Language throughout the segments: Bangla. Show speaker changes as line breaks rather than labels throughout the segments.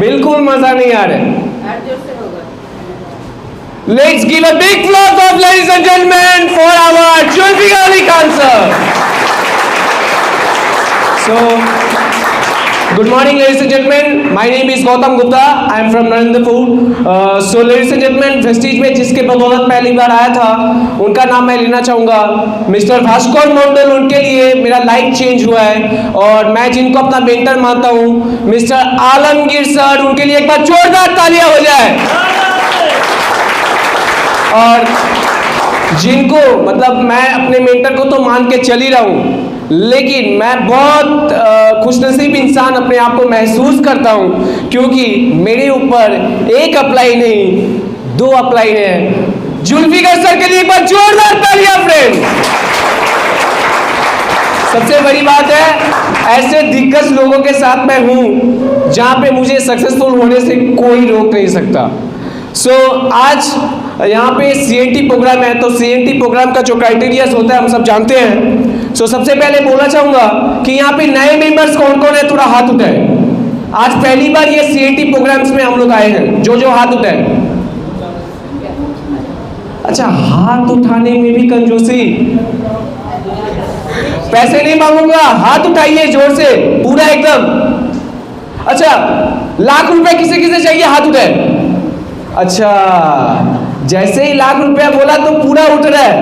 बिल्कुल मजा नहीं आ रहा है। Let's give a big applause of ladies and gentlemen for our Julfiqar Ali Khan sir. So, good morning ladies and gentlemen. My name is Gautam Gupta. I am from Narendrapur. So ladies and gentlemen, Vestige में जिसके बदौलत पहली बार आया था, उनका नाम मैं लेना चाहूँगा। मिस्टर भास्कर मंडल, उनके लिए मेरा लाइफ चेंज हुआ है और मैं जिनको अपना मेंटर मानता हूँ, मिस्टर आलमगीर सर, उनके लिए एक बार जोरदार तालियां हो जाए। और जिनको मतलब मैं अपने मेंटर को तो मान के चल ही रहा हूँ, लेकिन मैं बहुत खुशनसीब इंसान अपने आप को महसूस करता हूँ क्योंकि मेरे ऊपर एक अप्लाई नहीं 2 अप्लाई है। जुल्फिकार सर के लिए एक बार जोरदार तालियां फ्रेंड। सबसे बड़ी बात है, ऐसे दिग्गज लोगों के साथ मैं हूँ जहाँ पे मुझे सक्सेसफुल होने से कोई रोक नहीं सकता। सो आज यहाँ पे CNT प्रोग्राम है, तो CNT प्रोग्राम का जो क्राइटेरियाज होता है हम सब जानते हैं। सो सबसे पहले बोलना चाहूँगा कि यहाँ पे नए मेंबर्स कौन कौन है, थोड़ा हाथ उठाए। आज पहली बार ये CNT प्रोग्राम्स में हम लोग आए हैं, जो हाथ उठाए। अच्छा, हाथ उठाने में भी कंजूसी, पैसे नहीं मांगूंगा, हाथ उठाइए जोर से पूरा एकदम। अच्छा, लाख रुपए किसे किसे चाहिए, हाथ उठाए। अच्छा, जैसे ही लाख रुपया बोला तो पूरा उठ रहा है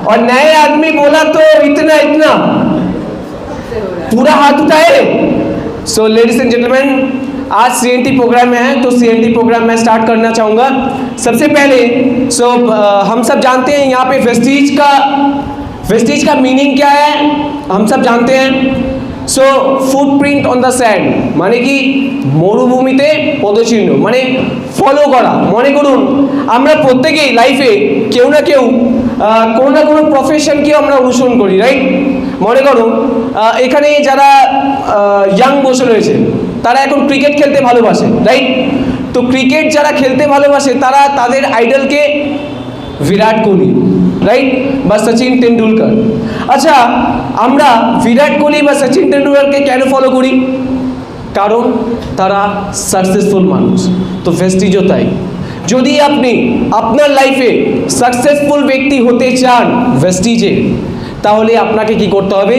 और नए आदमी बोला तो इतना इतना पूरा हाथ उठाए। सो लेडीज एंड जेंटलमैन, आज CNT प्रोग्राम में है तो CNT प्रोग्राम मैं स्टार्ट करना चाहूँगा। सबसे पहले हम सब जानते हैं यहाँ पे वेस्टीज का मीनिंग क्या है, हम सब जानते हैं। सो ফুটপ্রিন্ট অন দ্য স্যান্ড মানে কি, মরুভূমিতে পদচিহ্ন মানে ফলো করা। মনে করুন আমরা প্রত্যেকেই লাইফে কেউ না কেউ কোনো না কোনো প্রফেশনকে আমরা অনুসরণ করি, রাইট? মনে করো এখানে যারা ইয়াং বসে রয়েছে তারা এখন ক্রিকেট খেলতে ভালোবাসে, রাইট? তো ক্রিকেট যারা খেলতে ভালোবাসে তারা তাদের আইডলকে विराट कोहली, राइट, বা সচিন তেন্ডুলকর। আচ্ছা, আমরা বিরাট কোহলি বা সচিন তেন্ডুলকরকে কেন ফলো করি? কারণ তারা সাকসেসফুল মানুষ। তো ভেস্টিজও তাই। যদি আপনি আপনার লাইফে সাকসেসফুল ব্যক্তি হতে চান ভেস্টিজে, তাহলে আপনাকে কি করতে হবে?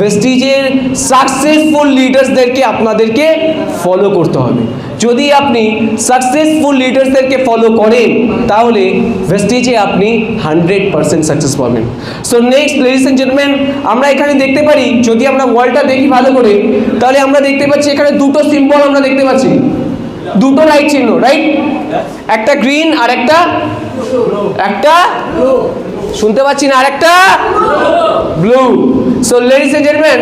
ভেস্টিজের সাকসেসফুল লিডার্সদেরকে আপনাদেরকে ফলো করতে হবে। যদি আপনি সাকসেসফুল লিডার্সদেরকে ফলো করেন তাহলে ভেস্টিজে আপনি 100% সাকসেস পাবেন। So next ladies and gentleman, আমরা এখানে দেখতে পারি, যদি আমরা ওয়ার্ল্ডটা দেখি ভালো করে, তাহলে আমরা দেখতে পাচ্ছি এখানে দুটো সিম্বল আমরা দেখতে পাচ্ছি, দুটো লাইট চিহ্ন, রাইট? একটা গ্রিন আর একটা শুনতে পাচ্ছি না, আর একটা blue. So ladies and gentleman,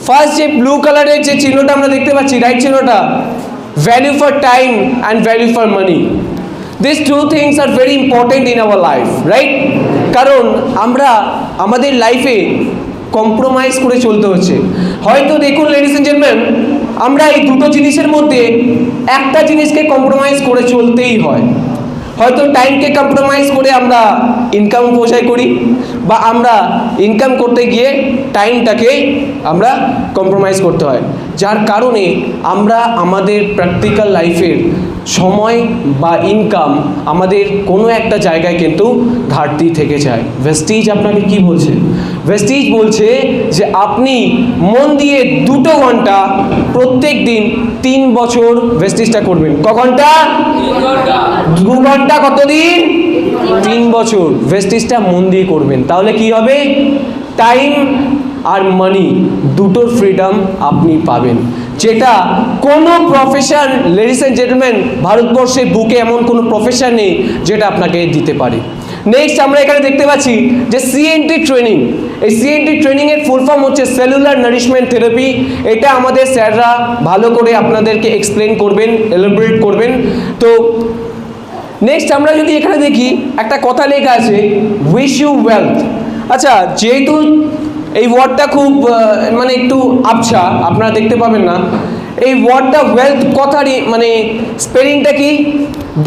first যে ব্লু কালারের যে চিহ্নটা আমরা দেখতে পাচ্ছি, রাইট চিহ্নটা, value for time and value for money. This 2 things are very important in our life, right? কারণ আমরা আমাদের লাইফে কম্প্রোমাইজ করে চলতে হচ্ছে। হয়তো দেখুন লেডিস এন্ড জেন্টলম্যান, আমরা এই দুটো জিনিসের মধ্যে একটা জিনিসকে কম্প্রোমাইজ করে চলতেই হয়। হয়তো টাইমকে কম্প্রোমাইজ করে আমরা ইনকাম পোষাই করি, বা আমরা ইনকাম করতে গিয়ে টাইমটাকে আমরা কম্প্রোমাইজ করতে হয়, যার কারণে আমরা আমাদের প্র্যাকটিক্যাল লাইফের সময় বা ইনকাম আমাদের কোনো একটা জায়গায় কিন্তু ঘাটতি থেকে যায়। ভেস্টিজ আপনাকে কি বলছে? ভেস্টিজ বলছে যে আপনি মন দিয়ে 2 ঘন্টা প্রত্যেক দিন 3 বছর ভেস্টিজটা করবেন। ক ঘন্টা? 2 ঘন্টা। কতদিন? 3 বছর ভেস্টিজটা মন দিয়ে করবেন। তাহলে কি হবে? টাইম আর মানি দুটোর ফ্রিডম আপনি পাবেন, যেটা কোনো প্রফেশন, লেডিস এন্ড জেন্টলম্যান, ভারতবর্ষের বুকে এমন কোনো প্রফেশন নেই যেটা আপনাকে দিতে পারে। নেক্সট আমরা এখানে দেখতে পাচ্ছি যে CNT ট্রেনিং। এই CNT ট্রেনিংয়ের ফুল ফর্ম হচ্ছে সেলুলার নারিশমেন্ট থেরাপি। এটা আমাদের স্যাররা ভালো করে আপনাদেরকে এক্সপ্লেন করবেন, এলাবোরেট করবেন। তো নেক্সট আমরা যদি এখানে দেখি, একটা কথা লেখা আছে, উইশ ইউ ওয়েলথ। আচ্ছা, যেহেতু এই ওয়ার্ডটা খুব মানে একটু আবছা, আপনারা দেখতে পাবেন না, এই ওয়ার্ডটা ওয়েলথ কথারই মানে স্পেলিংটা কি?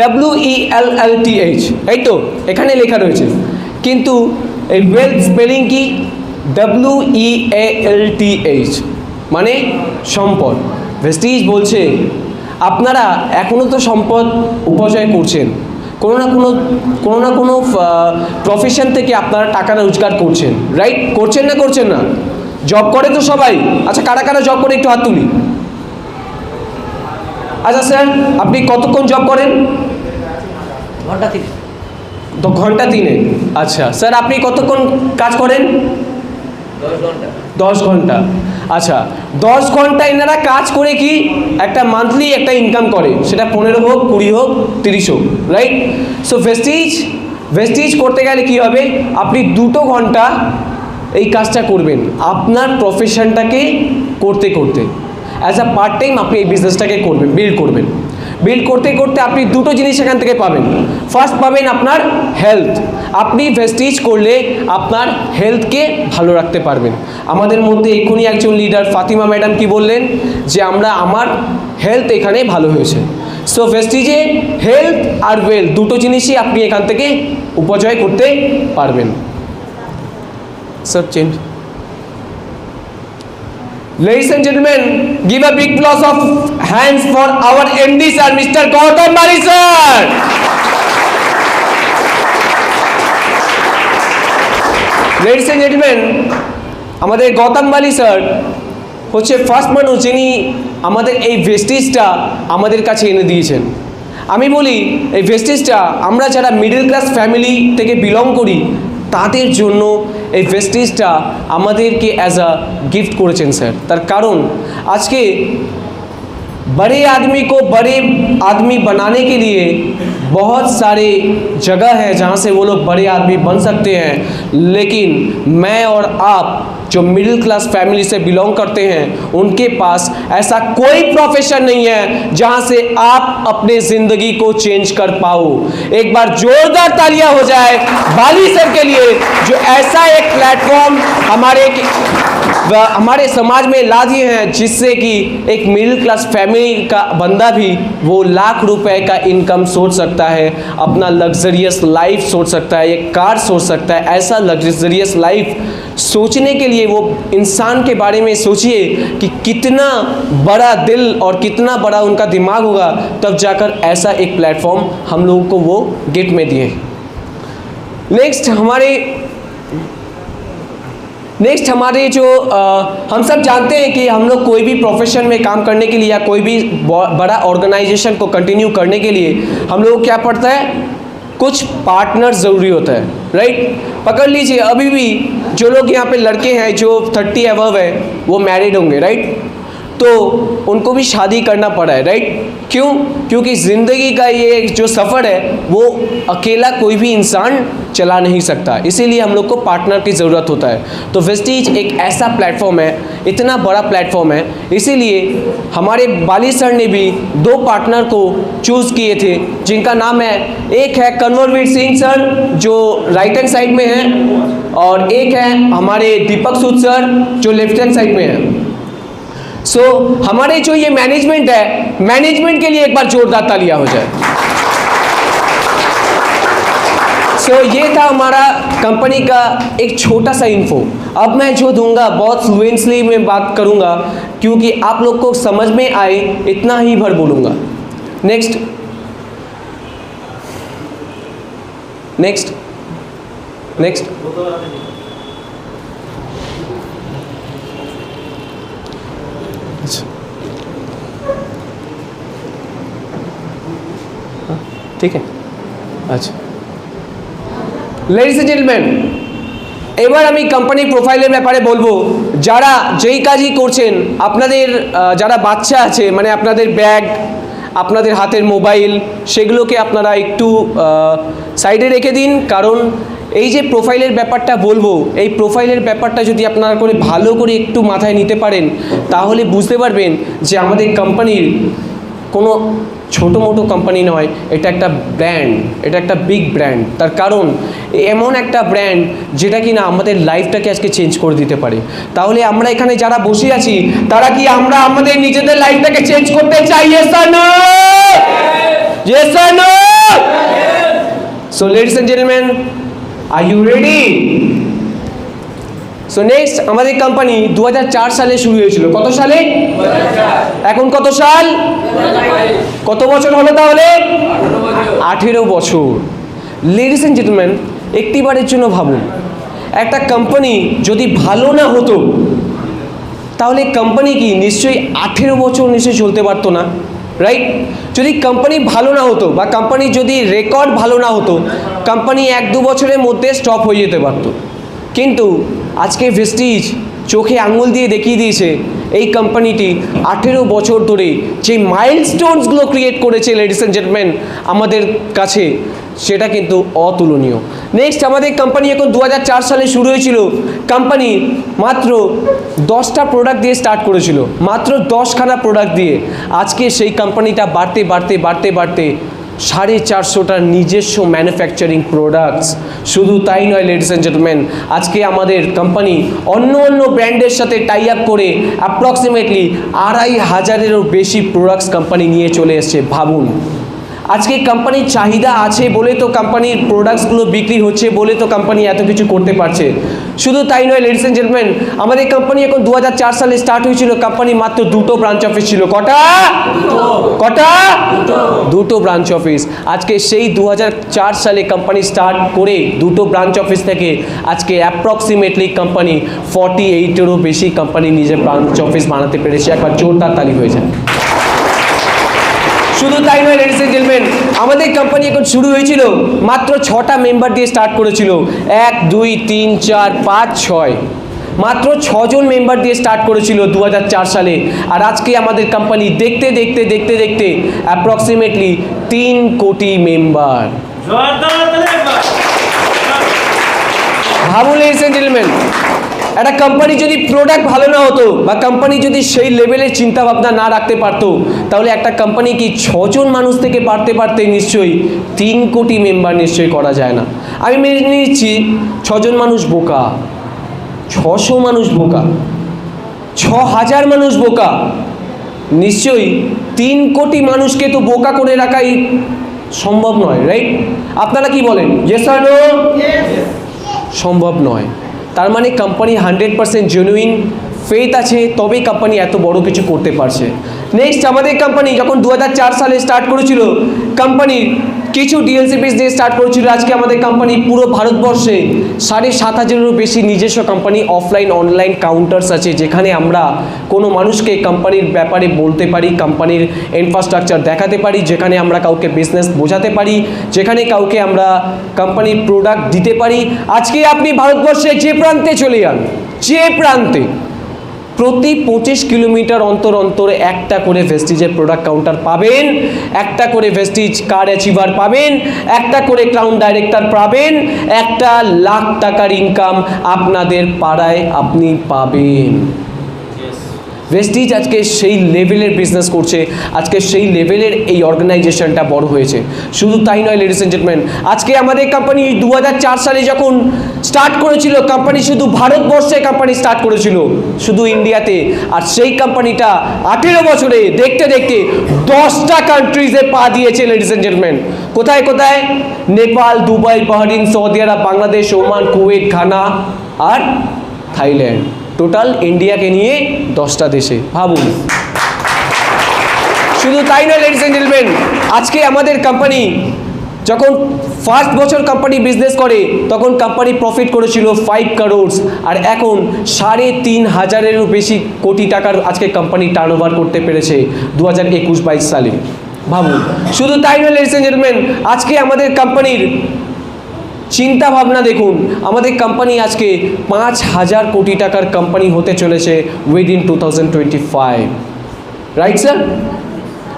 WELLTH, তাই তো এখানে লেখা রয়েছে, কিন্তু এই ওয়েলথ স্পেলিং কি? WEALTH। মানে সম্পদ। ভেস্টিজ বলছে আপনারা এখনও তো সম্পদ উপচয় করছেন, কোনো না কোনো প্রফেশন থেকে আপনারা টাকা রোজগার করছেন, রাইট? করছেন না করছেন না? জব করে তো সবাই। আচ্ছা, কারা কারা জব করে একটু হাত তুলি। আচ্ছা স্যার, আপনি কতক্ষণ জব করেন?
ঘন্টা 3।
তো ঘন্টা 3। আচ্ছা স্যার, আপনি কতক্ষণ কাজ করেন?
10 ঘন্টা।
10 ঘন্টা। আচ্ছা, 10 ঘন্টা এনারা কাজ করে কি একটা মান্থলি একটা ইনকাম করে, সেটা 15 হোক, 20 হোক, 30 হোক, রাইট? সো ভেস্টিজ করতে গেলে কি হবে, আপনি 2 ঘন্টা এই কাজটা করবেন আপনার প্রফেশনটাকে করতে করতে। অ্যাজ আ পার্ট টাইম আপনি এই বিজনেসটাকে করবেন, বিল্ড করতে করতে আপনি 2টো জিনিস এখান থেকে পাবেন। ফার্স্ট পাবেন আপনার হেলথ। আপনি ভেস্টিজ করলে আপনার হেলথকে ভালো রাখতে পারবেন। আমাদের মধ্যে এক্ষুনি একজন লিডার ফাতিমা ম্যাডাম কি বললেন, যে আমার হেলথ এখানে ভালো হয়েছে। সো ভেস্টিজে হেলথ আর ওয়েলথ 2টো জিনিসই আপনি এখান থেকে উপজয় করতে পারবেন। Sir change. Ladies and gentlemen, give a big applause of hands for our MD sir, Mr. Gautam Bali sir. Ladies and gentlemen, আমাদের গৌতম বালি স্যার হচ্ছে ফার্স্ট মানুষ যিনি আমাদের এই ভেস্টিজটা আমাদের কাছে এনে দিয়েছেন। আমি বলি এই ভেস্টিজটা আমরা যারা মিডল ক্লাস ফ্যামিলি থেকে বিলং করি তাদের জন্য এই ভেস্টিজটা আমাদেরকে অ্যাজ আ गिफ्ट করেছেন স্যার। তার কারণ আজকে बड़े आदमी को बड़े आदमी बनाने के लिए बहुत सारे जगह है जहाँ से वो लोग बड़े आदमी बन सकते हैं, लेकिन मैं और आप जो मिडिल क्लास फैमिली से बिलोंग करते हैं उनके पास ऐसा कोई प्रोफेशन नहीं है जहाँ से आप अपने ज़िंदगी को चेंज कर पाओ। एक बार जोरदार तालियां हो जाए बाली सर के लिए, जो ऐसा एक प्लेटफॉर्म हमारे समाज में ला दिए हैं, जिससे कि एक मिडिल क्लास फैमिली का बंदा भी वो लाख रुपए का इनकम सोच सकता है, अपना लग्जरियस लाइफ सोच सकता है, एक कार सोच सकता है। ऐसा लग्जरियस लाइफ सोचने के लिए वो इंसान के बारे में सोचिए कि कितना बड़ा दिल और कितना बड़ा उनका दिमाग होगा, तब जाकर ऐसा एक प्लेटफॉर्म हम लोगों को वो गिफ्ट में दिए। नेक्स्ट हमारे जो हम सब जानते हैं कि हम लोग कोई भी प्रोफेशन में काम करने के लिए या कोई भी बड़ा ऑर्गेनाइजेशन को कंटिन्यू करने के लिए हम लोग को क्या पड़ता है, कुछ पार्टनर ज़रूरी होता है, राइट? पकड़ लीजिए, अभी भी जो लोग यहाँ पे लड़के हैं जो 30 अबव है वो मैरिड होंगे, राइट? तो उनको भी शादी करना पड़ा है, राइट? क्यों? क्योंकि ज़िंदगी का ये जो सफ़र है वो अकेला कोई भी इंसान चला नहीं सकता, इसीलिए हम लोग को पार्टनर की ज़रूरत होता है। तो वेस्टीज एक ऐसा प्लेटफॉर्म है, इतना बड़ा प्लेटफॉर्म है, इसीलिए हमारे बाली सर ने भी 2 पार्टनर को चूज़ किए थे, जिनका नाम है, एक है कन्वरवीर सिंह सर जो राइट हैंड साइड में है, और एक है हमारे दीपक सूद सर जो लेफ्ट हैंड साइड में है। सो हमारे जो ये मैनेजमेंट है, मैनेजमेंट के लिए एक बार जोरदार तालियां हो जाए। सो ये था हमारा कंपनी का एक छोटा सा इन्फो। अब मैं जो दूंगा बहुत फ्लुएंटली में बात करूंगा, क्योंकि आप लोग को समझ में आए इतना ही भर बोलूंगा। नेक्स्ट ठीक है। अच्छा, লেডিস এন্ড জেন্টলম্যান, এবার আমি কোম্পানি প্রোফাইলের ব্যাপারে বলবো। যারা যেই কাজই করছেন, আপনাদের যারা বাচ্চা আছে, মানে আপনাদের ব্যাগ, আপনাদের হাতের মোবাইল, সেগুলোকে আপনারা একটু সাইডে রেখে দিন, কারণ এই যে প্রোফাইলের ব্যাপারটা বলবো, এই প্রোফাইলের ব্যাপারটা যদি আপনারা করে ভালো করে একটু মাথায় নিতে পারেন, তাহলে বুঝতে পারবেন যে আমাদের কোম্পানির কোনো ছোটো মোটো কোম্পানি নয়, এটা একটা ব্র্যান্ড, এটা একটা বিগ ব্র্যান্ড। তার কারণ এমন একটা ব্র্যান্ড যেটা কি না আমাদের লাইফটাকে আজকে চেঞ্জ করে দিতে পারে। তাহলে আমরা এখানে যারা বসে আছি, তারা কি আমরা আমাদের নিজেদের লাইফটাকে চেঞ্জ করতে চাই? Yes or no? Yes or no? So ladies and gentleman, are you ready? So next আমাদের কোম্পানি 2004 সালে শুরু হয়েছিল। কত সালে? এখন কত সাল? কত বছর হলো তাহলে? 18 বছর। লেডিস এন্ড জেন্টলম্যান, একটিবারের জন্য ভাবুন, একটা কোম্পানি যদি ভালো না হতো তাহলে কোম্পানি কি নিশ্চয়ই 18 বছর নিশ্চয়ই চলতে পারতো না, রাইট? যদি কোম্পানি ভালো না হতো বা কোম্পানির যদি রেকর্ড ভালো না হতো, কোম্পানি 1-2 বছরের মধ্যে স্টপ হয়ে যেতে পারতো। কিন্তু আজকে ভেস্টিজ চোখে আঙুল দিয়ে দেখিয়ে দিয়েছে এই কোম্পানিটি 18 বছর ধরে যে মাইলস্টোনসগুলো ক্রিয়েট করেছে লেডিস অ্যান্ড জেন্টলম্যান আমাদের কাছে, সেটা কিন্তু অতুলনীয়। নেক্সট আমাদের কোম্পানি এখন 2004 সালে শুরু হয়েছিল। কোম্পানি মাত্র 10টা প্রোডাক্ট দিয়ে স্টার্ট করেছিল, মাত্র 10খানা প্রোডাক্ট দিয়ে। আজকে সেই কোম্পানিটা বাড়তে বাড়তে বাড়তে বাড়তে 450টার নিজস্ব ম্যানুফ্যাকচারিং প্রোডাক্টস। শুধু তাই নয় লেডিস অ্যান্ড জেন্টলম্যান, আজকে আমাদের কোম্পানি অন্য অন্য ব্র্যান্ডের সাথে টাই আপ করে অ্যাপ্রক্সিমেটলি 2500-এরও বেশি প্রোডাক্টস কোম্পানি নিয়ে চলে এসছে। ভাবুন, আজকে কোম্পানির চাহিদা আছে বলে তো কোম্পানির প্রোডাক্টসগুলো বিক্রি হচ্ছে, বলে তো কোম্পানি এত কিছু করতে পারছে। শুধু তাই নয় লেডিস অ্যান্ড জেন্টলম্যান, আমাদের কোম্পানি এখন 2004 সালে স্টার্ট হয়েছিল। কোম্পানি মাত্র 2টো ব্রাঞ্চ অফিস ছিল। কটা? কটা? 2টো ব্রাঞ্চ অফিস। আজকে সেই 2004 সালে কোম্পানি স্টার্ট করে 2টো ব্রাঞ্চ অফিস থেকে আজকে অ্যাপ্রক্সিমেটলি কোম্পানি 48-এরও বেশি কোম্পানি নিজের ব্রাঞ্চ অফিস বানাতে পেরেছে। একবার জোরদার তালি হয়ে যায়। শুধু তাই নয় লেডিস এন্ড জেন্টলম্যান, আমাদের কোম্পানি এখন শুরু হয়েছিল মাত্র 6টা মেম্বার দিয়ে স্টার্ট করেছিল। 1 2 3 4 5 6, মাত্র 6জন মেম্বার দিয়ে স্টার্ট করেছিল 2004 সালে। আর আজকে আমাদের কোম্পানি দেখতে দেখতে দেখতে দেখতে অ্যাপ্রক্সিমেটলি 3 কোটি মেম্বার। ভাবুন লেডিস এন্ড জেন্টলম্যান, একটা কোম্পানি যদি প্রোডাক্ট ভালো না হতো বা কোম্পানি যদি সেই লেভেলের চিন্তা ভাবনা না রাখতে পারতো, তাহলে একটা কোম্পানি কি 6জন মানুষ থেকে পারতে নিশ্চয়ই 3 কোটি মেম্বার নিশ্চয়ই করা যায় না। আমি মেনে নিচ্ছি 6জন মানুষ বোকা, 600 মানুষ বোকা, 6000 মানুষ বোকা, নিশ্চয়ই 3 কোটি মানুষকে তো বোকা করে রাখাই সম্ভব নয়, রাইট? আপনারা কি বলেন? Yes or no? সম্ভব নয়। তার মানে কোম্পানি 100% জেনুইন ফেথ আছে, তবেই কোম্পানি এত বড় কিছু করতে পারছে। নেক্সট আমাদের কোম্পানি যখন 2004 সালে স্টার্ট করেছিল, কোম্পানি কিছু ডিএলসি পিস দিয়ে স্টার্ট করেছিল। আজকে আমাদের কোম্পানি পুরো ভারতবর্ষে 7,500-এরও বেশি নিজস্ব কোম্পানি অফলাইন অনলাইন কাউন্টার্স আছে, যেখানে আমরা কোনো মানুষকে কোম্পানির ব্যাপারে বলতে পারি, কোম্পানির ইনফ্রাস্ট্রাকচার দেখাতে পারি, যেখানে আমরা কাউকে বিজনেস বোঝাতে পারি, যেখানে কাউকে আমরা কোম্পানির প্রোডাক্ট দিতে পারি। আজকে আপনি ভারতবর্ষে যে প্রান্তে চলে যান, যে প্রান্তে, প্রতি 25 কিলোমিটার অন্তর অন্তর একটা করে ভেস্টিজের প্রোডাক্ট কাউন্টার পাবেন, একটা করে ভেস্টিজ কার অ্যাচিভার পাবেন, একটা করে ক্রাউন ডাইরেক্টর পাবেন। 1 লাখ টাকার ইনকাম আপনাদের পাড়ায় আপনি পাবেন। ভেস্টিজ আজকে সেই লেভেলের বিজনেস করছে, আজকে সেই লেভেলের এই অর্গানাইজেশনটা বড় হয়েছে। শুধু তাই নয় লেডিস এন্ড জেন্টলম্যান, আজকে আমাদের কোম্পানি 2004 সালে যখন স্টার্ট করেছিল, কোম্পানি শুধু ভারতবর্ষে কোম্পানি স্টার্ট করেছিল, শুধু ইন্ডিয়াতে। আর সেই কোম্পানিটা 18 বছরে দেখতে দেখতে 10টা কান্ট্রিজে পা দিয়েছে লেডিস এন্ড জেন্টলম্যান। কোথায় কোথায়? Nepal, Dubai, Bahrain, Saudi Arabia, Bangladesh, Oman, Kuwait, Ghana আর থাইল্যান্ড। টোটাল ইন্ডিয়াকে নিয়ে 10টা দেশে। ভাবুন। শুধু তাই নয় লেডিস এন্ড জেন্টলম্যান, আজকে আমাদের কোম্পানি যখন ফার্স্ট বছর কোম্পানি বিজনেস করে, তখন কোম্পানি প্রফিট করেছিল 5 crores, আর এখন 3,500-এরও বেশি কোটি টাকার আজকে কোম্পানি টার্নওভার করতে পেরেছে 2021-22 সালে। ভাবুন। শুধু তাই নয় লেডিস এন্ড জেন্টলম্যান, আজকে আমাদের কোম্পানির চিন্তা ভাবনা দেখুন, আমাদের কোম্পানি আজকে 5,000 কোটি টাকার কোম্পানি হতে চলেছে within 2025, right sir?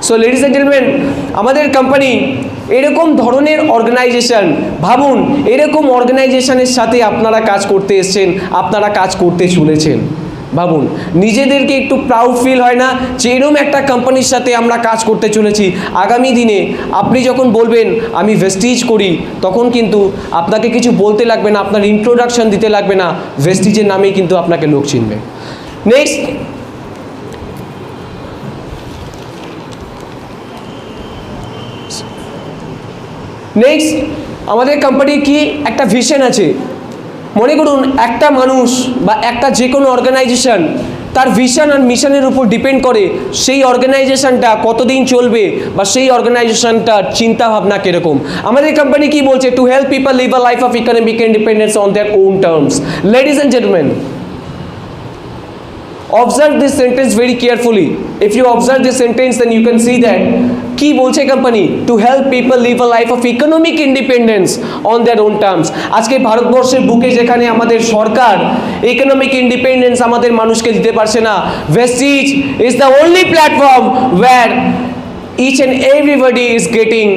So ladies and gentleman, আমাদের কোম্পানি এরকম ধরনের অর্গানাইজেশন, ভাবুন এরকম অর্গানাইজেশনের সাথে আপনারা কাজ করতে এসেছেন, আপনারা কাজ করতে চলেছেন। ভাবুন, নিজেদেরকে একটু প্রাউড ফিল হয় না যে এরকম একটা কোম্পানির সাথে আমরা কাজ করতে চলেছি? আগামী দিনে আপনি যখন বলবেন আমি ভেস্টিজ করি, তখন কিন্তু আপনাকে কিছু বলতে লাগবে না, আপনার ইন্ট্রোডাকশন দিতে লাগবে না, ভেস্টিজের নামেই কিন্তু আপনাকে লোক চিনবে। নেক্সট আমাদের কোম্পানির কি একটা ভিশন আছে। মনে করুন একটা মানুষ বা একটা যে কোনো অর্গানাইজেশন তার ভিশন আর মিশনের উপর ডিপেন্ড করে সেই অর্গানাইজেশনটা কতদিন চলবে বা সেই অর্গানাইজেশনটার চিন্তা ভাবনা কীরকম। আমাদের কোম্পানি কি বলছে? To help people leave a life of economic independence on their own terms. Ladies and gentleman, observe this sentence very carefully. If you observe this sentence, then you can see that কি বলছে company? To help people leave a life of economic independence on their own terms. আজকে ভারতবর্ষের বুকে যেখানে আমাদের সরকার ইকোনমিক ইন্ডিপেন্ডেন্স আমাদের মানুষকে দিতে পারছে না, Vestige is the only platform where each and everybody is getting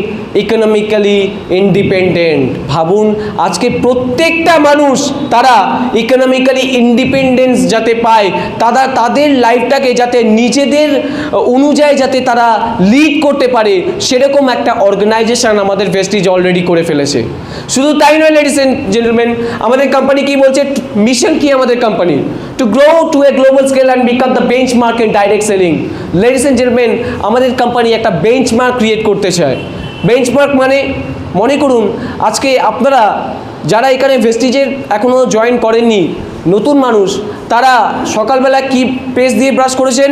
economically independent. ভাবুন, আজকে প্রত্যেকটা মানুষ তারা ইকোনমিক্যালি ইন্ডিপেন্ডেন্স যাতে পায়, তাদের লাইফটাকে যাতে নিজেদের অনুযায়ী যাতে তারা লিড করতে পারে, সেরকম একটা অর্গানাইজেশন আমাদের ভেস্টিজ অলরেডি করে ফেলেছে। শুধু তাই নয় লেডিস অ্যান্ড জেন্টলম্যান, আমাদের কোম্পানি কি বলছে? মিশন কি আমাদের কোম্পানির? To grow to a global scale and become the benchmark in direct selling. Ladies and gentleman, আমাদের কোম্পানি একটা বেঞ্চমার্ক ক্রিয়েট করতে চায়। বেঞ্চমার্ক মানে, মনে করুন আজকে আপনারা যারা এখানে ভেস্টিজের এখনও জয়েন করেননি, নতুন মানুষ, তারা সকালবেলা কি পেস্ট দিয়ে ব্রাশ করেছেন?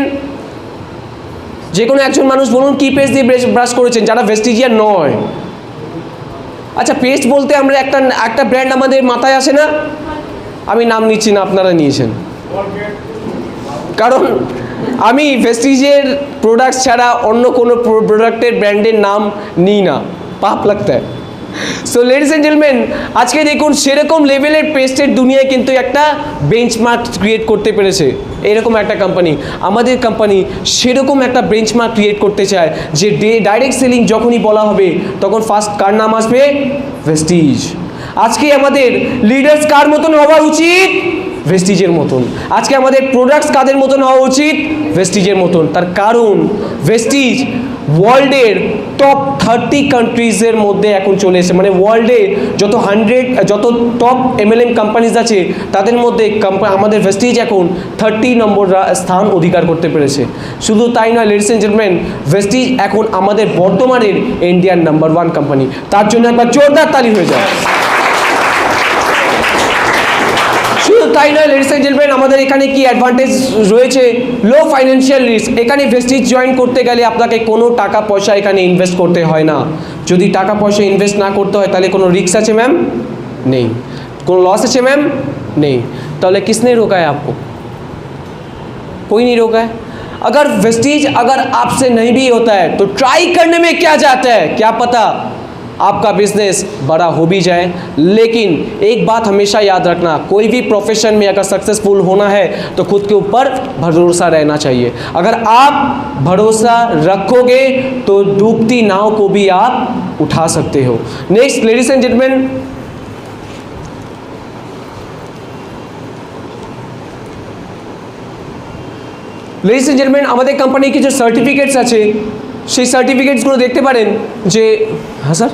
যে কোনো একজন মানুষ বলুন কি পেস্ট দিয়ে ব্রাশ করেছেন যারা ভেস্টিজিয়ান নয়? আচ্ছা, পেস্ট বলতে আমরা একটা ব্র্যান্ড আমাদের মাথায় আসে না? আমি নাম নিচ্ছি না, আপনারা নিয়েছেন, কারণ আমি ভেস্টিজের প্রোডাক্টস ছাড়া অন্য কোনো প্রোডাক্টের ব্র্যান্ডের নাম নিই না, পাপ লাগতা है। সো লেডিস অ্যান্ড জেন্টলম্যান, আজকে দেখুন সেরকম লেভেলের পেস্টের দুনিয়ায় কিন্তু একটা বেঞ্চমার্ক ক্রিয়েট করতে পেরেছে এরকম একটা কোম্পানি। আমাদের কোম্পানি সেরকম একটা বেঞ্চমার্ক ক্রিয়েট করতে চায় যে ডাইরেক্ট সেলিং যখনই বলা হবে তখন ফার্স্ট কার নাম আসবে? ভেস্টিজ। আজকে আমাদের লিডার্স কার মতন হওয়া উচিত? ভেস্টিজের মতন। আজকে আমাদের প্রোডাক্টস কাদের মতন হওয়া উচিত? ভেস্টিজের মতন। তার কারণ ভেস্টিজ ওয়ার্ল্ডের টপ 30 কান্ট্রিজের মধ্যে এখন চলে এসেছে। মানে ওয়ার্ল্ডে যত টপ MLM কোম্পানিজ আছে তাদের মধ্যে আমাদের ভেস্টিজ এখন 30 নম্বর স্থান অধিকার করতে পেরেছে। শুধু তাই নয় লেডিস অ্যান্ড জেন্টলম্যান, ভেস্টিজ এখন আমাদের বর্তমানের ইন্ডিয়ান নাম্বার 1 কোম্পানি। তার জন্য একবার জোরদার তালি হয়ে যায়। শুধু তাই নয় লেডিস অ্যান্ড জেন্টলম্যান, আমাদের এখানে কি অ্যাডভান্টেজ রয়েছে? লো ফাইন্যান্সিয়াল রিস্ক। এখানে ভেস্টিজ জয়েন করতে গেলে আপনাকে কোনো টাকা পয়সা এখানে ইনভেস্ট করতে হয় না। যদি টাকা পয়সা ইনভেস্ট না করতে হয় তাহলে কোনো রিস্ক আছে ম্যাম? নেই। কোনো लॉस আছে ম্যাম? नहीं। তাহলে किसने रोका है आपको? कोई नहीं रोका है। अगर वेस्टीज अगर आपसे नहीं भी होता है तो ट्राई करने में क्या जाता है, क्या पता आपका बिजनेस बड़ा हो भी जाए। लेकिन एक बात हमेशा याद रखना, कोई भी प्रोफेशन में अगर सक्सेसफुल होना है तो खुद के ऊपर भरोसा रहना चाहिए। अगर आप भरोसा रखोगे तो डूबती नाव को भी आप उठा सकते हो। Next ladies and gentleman, ladies and gentleman, আমাদের কোম্পানির কিছু সার্টিফিকেটস আছে, সেই সার্টিফিকেটসগুলো দেখতে পারেন যে, হ্যাঁ স্যার,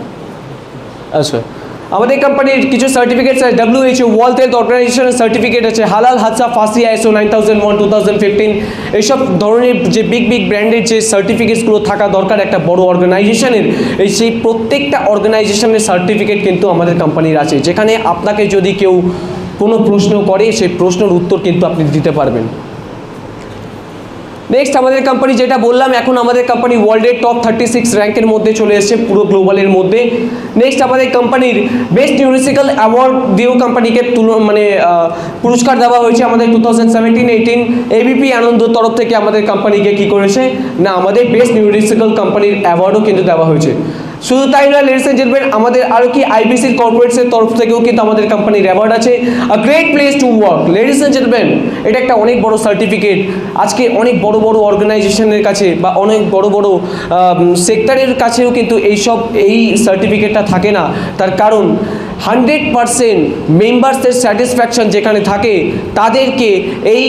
আচ্ছা, আমাদের কোম্পানির কিছু সার্টিফিকেটস আছে। WHO ওয়ার্ল্ড হেলথ অর্গানাইজেশনের সার্টিফিকেট আছে, হালাল হাদসা ফাসি ISO 9001 2015। এইসব ধরনের যে বিগ ব্র্যান্ডের যে সার্টিফিকেটসগুলো থাকা দরকার একটা বড় অর্গানাইজেশনের, সেই প্রত্যেকটা অর্গানাইজেশনের সার্টিফিকেট কিন্তু আমাদের কোম্পানির আছে, যেখানে আপনাকে যদি কেউ কোনো প্রশ্ন করে সেই প্রশ্নের উত্তর কিন্তু আপনি দিতে পারবেন। নেক্সট আমাদের কোম্পানি যেটা বললাম, এখন আমাদের কোম্পানি ওয়ার্ল্ডের টপ 36 র্যাঙ্কের মধ্যে চলে এসেছে পুরো গ্লোবালের মধ্যে। নেক্সট আমাদের কোম্পানির বেস্ট মিউজিক্যাল অ্যাওয়ার্ড দিয়েও কোম্পানিকে পুরস্কার দেওয়া হয়েছে আমাদের 2017-18 ABP আনন্দ তরফ থেকে আমাদের কোম্পানিকে কি করেছে না, আমাদের বেস্ট মিউজিক্যাল কোম্পানির অ্যাওয়ার্ডও কিন্তু দেওয়া হয়েছে। শুধু তাই নয় লেডিস অ্যান্ড জেন্টলম্যান, আমাদের আরও কি IBC কর্পোরেটসের তরফ থেকেও কিন্তু আমাদের কোম্পানির অ্যাওয়ার্ড আছে, a great place to work. Ladies and gentleman, এটা একটা অনেক বড় সার্টিফিকেট। আজকে অনেক বড় অর্গানাইজেশনের কাছে বা অনেক বড় সেক্টরের কাছেও কিন্তু এই সার্টিফিকেটটা থাকে না। তার কারণ 100% মেম্বার্সের স্যাটিসফ্যাকশন যেখানে থাকে তাদেরকে এই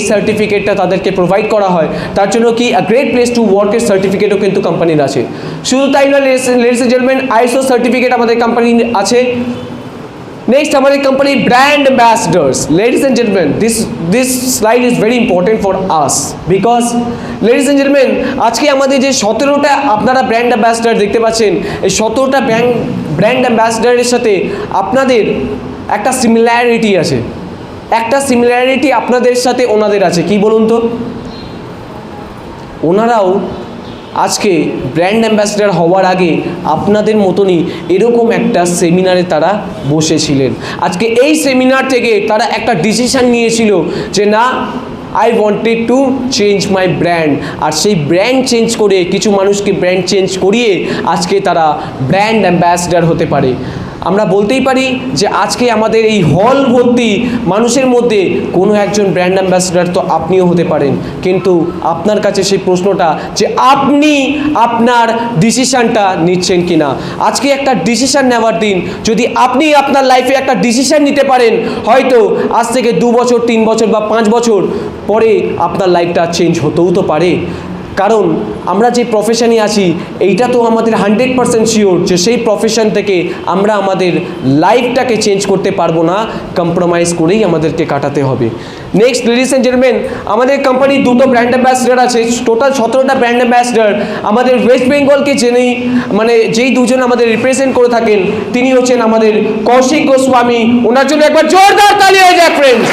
সার্টিফিকেটটা তাদেরকে প্রোভাইড করা হয়। তার জন্য কি আ গ্রেট প্লেস টু ওয়ার্কের সার্টিফিকেটও কিন্তু কোম্পানির আছে। শুধু তাই নয় ladies and gentleman, ISO certificate আমাদের কোম্পানির আছে। নেক্সট আমাদের company brand ambassadors. Ladies and gentleman, this slide is very important for us, because ladies and gentleman, আজকে আমাদের যে 17টা আপনারা ব্র্যান্ড অ্যাম্বাসেডার দেখতে পাচ্ছেন, এই 17টা ব্র্যান্ড অ্যাম্বাসেডারের সাথে আপনাদের একটা সিমিলারিটি আছে, একটা সিমিলারিটি আপনাদের সাথে ওনাদের আছে। কি বলুন তো? ওনারাও আজকে ব্র্যান্ড অ্যাম্বাসেডার হওয়ার আগে আপনাদের মতনই এরকম একটা সেমিনারে তারা বসেছিলেন। আজকে এই সেমিনার থেকে তারা একটা ডিসিশন নিয়েছিল যে না, I wanted to change my brand. আর সেই ব্র্যান্ড চেঞ্জ করে, কিছু মানুষকে ব্র্যান্ড চেঞ্জ করিয়ে আজকে তারা ব্র্যান্ড অ্যাম্বাসেডার হতে পারে। আমরা বলতেই পারি যে আজকে আমাদের এই হল ভর্তি মানুষের মধ্যে কোনো একজন ব্র্যান্ড অ্যাম্বাসেডার তো আপনিও হতে পারেন, কিন্তু আপনার কাছে সেই প্রশ্নটা যে আপনি আপনার ডিসিশানটা নিচ্ছেন কি না। আজকে একটা ডিসিশান নেওয়ার দিন। যদি আপনি আপনার লাইফে একটা ডিসিশান নিতে পারেন, হয়তো আজ থেকে 2 বছর 3 বছর বা 5 বছর পরে আপনার লাইফটা চেঞ্জ হতেও তো পারে। কারণ আমরা যে প্রফেশনে আছি এইটা তো আমাদের 100% শিওর যে সেই প্রফেশন থেকে আমরা আমাদের লাইফটাকে চেঞ্জ করতে পারবো না, কম্প্রোমাইজ করেই আমাদেরকে কাটাতে হবে। নেক্সট, লেডিস অ্যান্ড জেন্টলম্যান, আমাদের কোম্পানির 2টো ব্র্যান্ড অ্যাম্বাসেডার আছে, টোটাল 17টা ব্র্যান্ড অ্যাম্বাসেডার। আমাদের ওয়েস্ট বেঙ্গলকে যিনি যেই দুজন আমাদের রিপ্রেজেন্ট করে থাকেন তিনি হচ্ছেন আমাদের কৌশিক গোস্বামী। ওনার জন্য একবার জোরদার তালি হয়ে যায় ফ্রেন্ডস।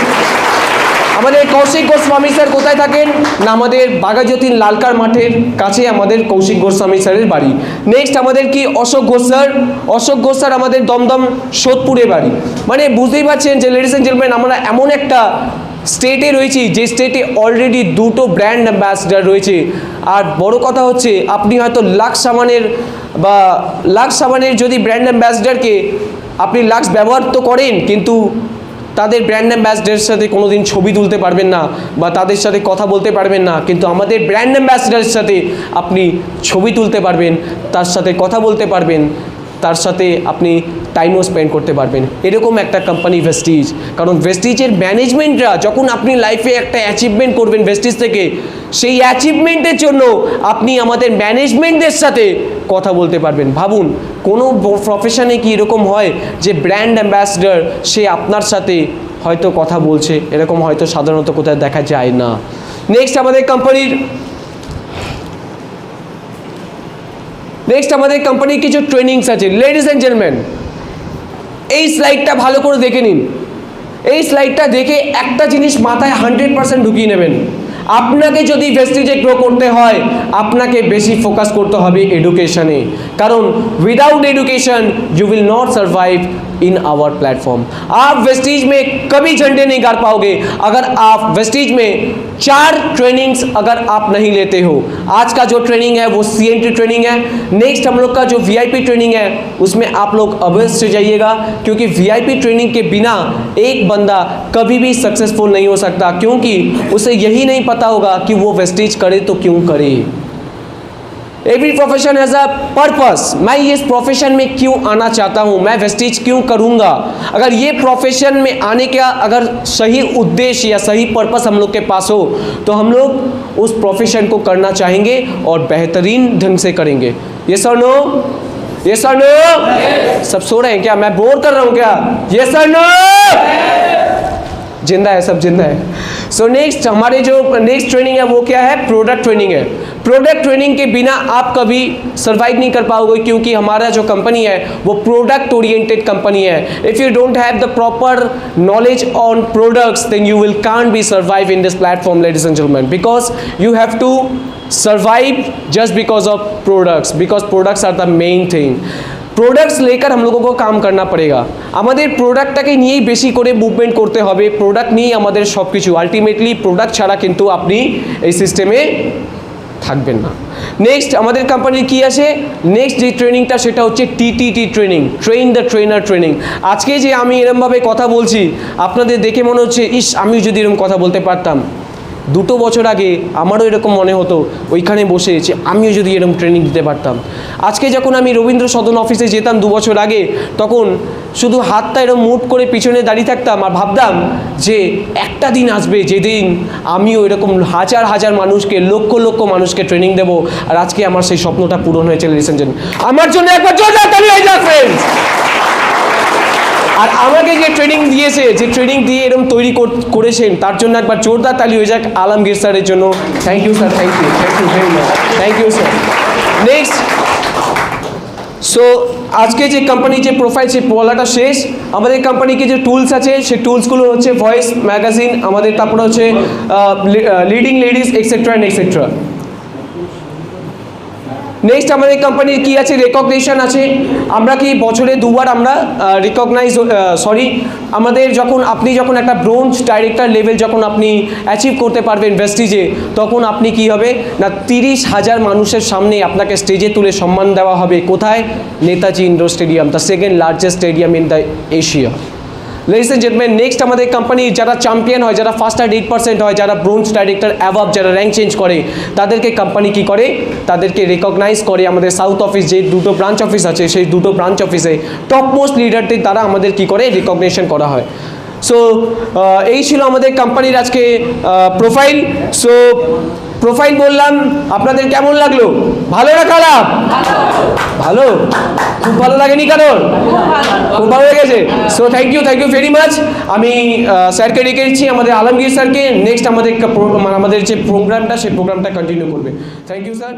আমাদের কৌশিক গোস্বামী স্যার কোথায় থাকেন না, আমাদের বাঘাযতীন লালকার মাঠের কাছে আমাদের কৌশিক গোস্বামী স্যারের বাড়ি। নেক্সট আমাদের কি অশোক ঘোষ স্যার। অশোক ঘোষ স্যার আমাদের দমদম সোদপুরে বাড়ি। বুঝতেই পারছেন যে লেডিস অ্যান্ড জেন্টলম্যান, আমরা এমন একটা স্টেটে রয়েছি যে স্টেটে অলরেডি 2টো ব্র্যান্ড অ্যাম্বাসেডার রয়েছে। আর বড় কথা হচ্ছে, আপনি হয়তো লাক্স সাবানের যদি ব্র্যান্ড অ্যাম্বাসেডারকে আপনি লাক্স ব্যবহার তো করেন, কিন্তু তাদের ব্র্যান্ড অ্যাম্বাসেডারের সাথে কোনোদিন ছবি তুলতে পারবেন না বা তাদের সাথে কথা বলতে পারবেন না। কিন্তু আমাদের ব্র্যান্ড অ্যাম্বাসেডারের সাথে আপনি ছবি তুলতে পারবেন, তার সাথে কথা বলতে পারবেন, তার সাথে আপনি টাইমও স্পেন্ড করতে পারবেন। এরকম একটা কোম্পানি ভেস্টিজ। কারণ ভেস্টিজের ম্যানেজমেন্টরা যখন আপনি লাইফে একটা অ্যাচিভমেন্ট করবেন ভেস্টিজ থেকে, সেই অ্যাচিভমেন্টের জন্য আপনি আমাদের ম্যানেজমেন্টদের সাথে কথা বলতে পারবেন। ভাবুন, কোনো প্রফেশনে কি এরকম হয় যে ব্র্যান্ড অ্যাম্বাসেডার সে আপনার সাথে হয়তো কথা বলছে, এরকম হয়তো সাধারণত কোথায় দেখা যায় না। নেক্সট আমাদের কোম্পানির কিছু ট্রেনিংস আছে। লেডিস অ্যান্ড জেন্টলম্যান, এই স্লাইডটা ভালো করে দেখে নিন। এই স্লাইডটা দেখে একটা জিনিস মাথায় 100% ঢুকিয়ে নেবেন। আপনাকে যদি ভেস্টিজে গ্রো করতে হয়, আপনাকে বেশি ফোকাস করতে হবে এডুকেশনে। কারণ without education you will not survive in our platform. आप वेस्टीज में कभी झंडे नहीं गाड़ पाओगे अगर आप वेस्टीज में 4 ट्रेनिंग्स अगर आप नहीं लेते हो। आज का जो ट्रेनिंग है वो CNT ट्रेनिंग है। नेक्स्ट हम लोग का जो VIP ट्रेनिंग है उसमें आप लोग अवश्य जाइएगा, क्योंकि VIP ट्रेनिंग के बिना एक बंदा कभी भी सक्सेसफुल नहीं हो सकता, क्योंकि उसे यही नहीं पता होगा कि वो वेस्टीज करे तो क्यों करे। Every profession has a purpose. मैं इस प्रोफेशन में क्यों आना चाहता हूँ, मैं वेस्टीज क्यों करूँगा। अगर ये प्रोफेशन में आने का अगर सही उद्देश्य या सही पर्पस हम लोग के पास हो तो हम लोग उस प्रोफेशन को करना चाहेंगे और बेहतरीन ढंग से करेंगे। यस और नो? यस और नो? सब सो रहे हैं क्या? मैं बोर कर रहा हूँ क्या? यस और नो? जिंदा है, सब जिंदा है। सो नेक्स्ट हमारे जो नेक्स्ट ट्रेनिंग है वो क्या है? प्रोडक्ट ट्रेनिंग है। प्रोडक्ट ट्रेनिंग के बिना आप कभी सर्वाइव नहीं कर पाओगे, क्योंकि हमारा जो कंपनी है वो प्रोडक्ट ओरिएंटेड कंपनी है। If you don't have the proper knowledge on products then you will can't be survive in this platform ladies and gentleman, because you have to survive just because of products, because products are the main thing. Products লেকার हमलोगों को काम करना पड़ेगा। আমাদের প্রোডাক্টটাকে নিয়েই বেশি করে মুভমেন্ট করতে হবে। প্রোডাক্ট নিয়েই আমাদের সব কিছু। আলটিমেটলি প্রোডাক্ট ছাড়া কিন্তু আপনি এই সিস্টেমে থাকবেন না। নেক্সট আমাদের কোম্পানির কি আছে? নেক্সট যে ট্রেনিংটা সেটা হচ্ছে TTT training, train the trainer training. আজকে যে আমি এরমভাবে কথা বলছি আপনাদের দেখে মনে হচ্ছে ইস আমি যদি এরকম কথা বলতে পারতাম। 2 বছর আগে আমারও এরকম মনে হতো ওইখানে বসে যে আমিও যদি এরকম ট্রেনিং দিতে পারতাম। আজকে যখন আমি রবীন্দ্র সদন অফিসে যেতাম 2 বছর আগে, তখন শুধু হাতটা এরকম মুভ করে পিছনে দাঁড়িয়ে থাকতাম আর ভাবতাম যে একটা দিন আসবে যেদিন আমিও এরকম হাজার হাজার মানুষকে, লক্ষ লক্ষ মানুষকে ট্রেনিং দেবো। আর আজকে আমার সেই স্বপ্নটা পূরণ হয়েছে লেডিস এন্ড জেন্টলম্যান। আমার জন্য একবার জোরদার তালি হয়ে যাক ফ্রেন্ডস। আর আমাকে যে ট্রেনিং দিয়েছে, যে ট্রেনিং দিয়ে এরকম তৈরি করেছেন তার জন্য একবার জোরদার তালি হয়ে যাক আলমগীর স্যারের জন্য। Thank you sir, thank you very much, thank you sir. Next so আজকে যে কোম্পানি যে প্রোফাইল সে বলাটা শেষ। আমাদের কোম্পানিকে যে টুলস আছে সেই টুলসগুলো হচ্ছে ভয়েস ম্যাগাজিন, আমাদের তারপরে হচ্ছে leading ladies etcetera and etcetera. Next আমাদের কোম্পানির কি আছে, রেকগনিশন আছে। আমরা কি বছরে দুবার আমরা আমাদের আপনি যখন একটা ব্রোঞ্জ ডাইরেক্টর লেভেল যখন আপনি অ্যাচিভ করতে পারবেন ভেস্টিজে, তখন আপনি কি হবে না 30,000 মানুষের সামনে আপনাকে স্টেজে তুলে সম্মান দেওয়া হবে। কোথায়? Netaji indoor stadium, the second largest stadium in the Asia. Ladies and gentlemen, next আমাদের কোম্পানি যারা চ্যাম্পিয়ন হয়, যারা ফার্স্ট আর 8% হয়, যারা ব্রোঞ্জ ডাইরেক্টর অ্যাভাব, যারা র্যাঙ্ক চেঞ্জ করে, তাদেরকে কোম্পানি কি করে, তাদেরকে রেকগনাইজ করে। আমাদের সাউথ অফিস যে দুটো ব্রাঞ্চ অফিস আছে, সেই দুটো ব্রাঞ্চ অফিসে টপ মোস্ট লিডারদের দ্বারা আমাদের কি করে রেকগনিশন করা হয়। সো এই ছিল আমাদের কোম্পানির আজকে প্রোফাইল। সো প্রোফাইল বললাম, আপনাদের কেমন লাগলো? ভালো না খারাপ? ভালো, খুব ভালো লাগেনি কারণ? খুব ভালো লেগেছে। So thank you very much. আমি স্যারকে ডেকে দিচ্ছি, আমাদের আলমগীর স্যারকে। নেক্সট আমাদের যে প্রোগ্রামটা সেই প্রোগ্রামটা কন্টিনিউ করবে। Thank you sir.